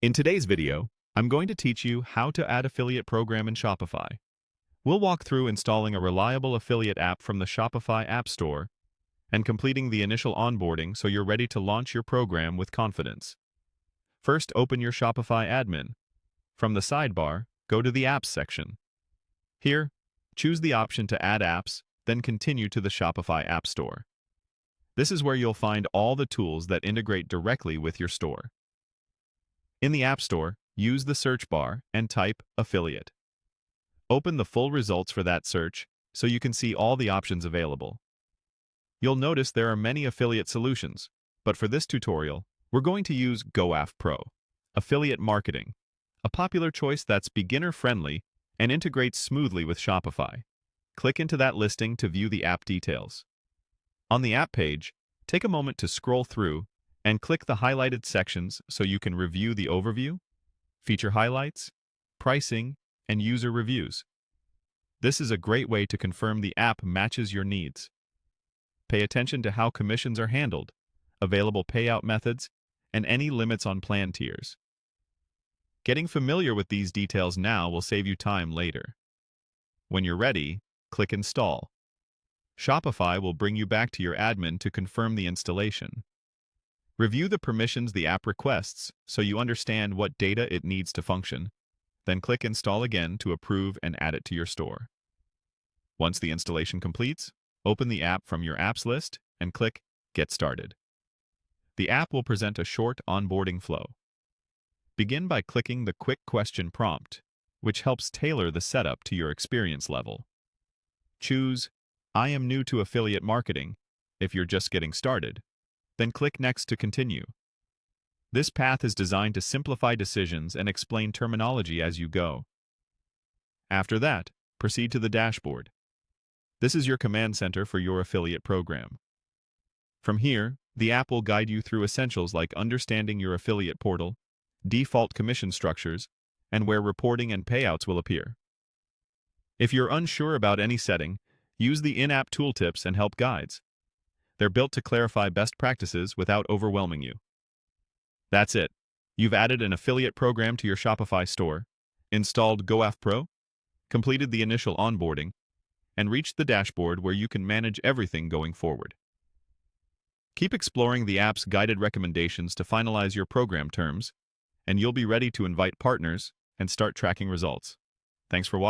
In today's video, I'm going to teach you how to add affiliate program in Shopify. We'll walk through installing a reliable affiliate app from the Shopify App Store and completing the initial onboarding so you're ready to launch your program with confidence. First, open your Shopify admin. From the sidebar, go to the Apps section. Here, choose the option to add apps, then continue to the Shopify App Store. This is where you'll find all the tools that integrate directly with your store. In the App Store, use the search bar and type affiliate. Open the full results for that search so you can see all the options available. You'll notice there are many affiliate solutions, but for this tutorial, we're going to use GoAffPro, affiliate marketing, a popular choice that's beginner-friendly and integrates smoothly with Shopify. Click into that listing to view the app details. On the app page, take a moment to scroll through and click the highlighted sections so you can review the overview, feature highlights, pricing, and user reviews. This is a great way to confirm the app matches your needs. Pay attention to how commissions are handled, available payout methods, and any limits on plan tiers. Getting familiar with these details now will save you time later. When you're ready, click Install. Shopify will bring you back to your admin to confirm the installation. Review the permissions the app requests so you understand what data it needs to function. Then click Install again to approve and add it to your store. Once the installation completes, open the app from your apps list and click Get Started. The app will present a short onboarding flow. Begin by clicking the Quick Question prompt, which helps tailor the setup to your experience level. Choose I am new to affiliate marketing if you're just getting started. Then click Next to continue. This path is designed to simplify decisions and explain terminology as you go. After that, proceed to the dashboard. This is your command center for your affiliate program. From here, the app will guide you through essentials like understanding your affiliate portal, default commission structures, and where reporting and payouts will appear. If you're unsure about any setting, use the in-app tooltips and help guides. They're built to clarify best practices without overwhelming you. That's it. You've added an affiliate program to your Shopify store, installed GoAffPro, completed the initial onboarding, and reached the dashboard where you can manage everything going forward. Keep exploring the app's guided recommendations to finalize your program terms, and you'll be ready to invite partners and start tracking results. Thanks for watching.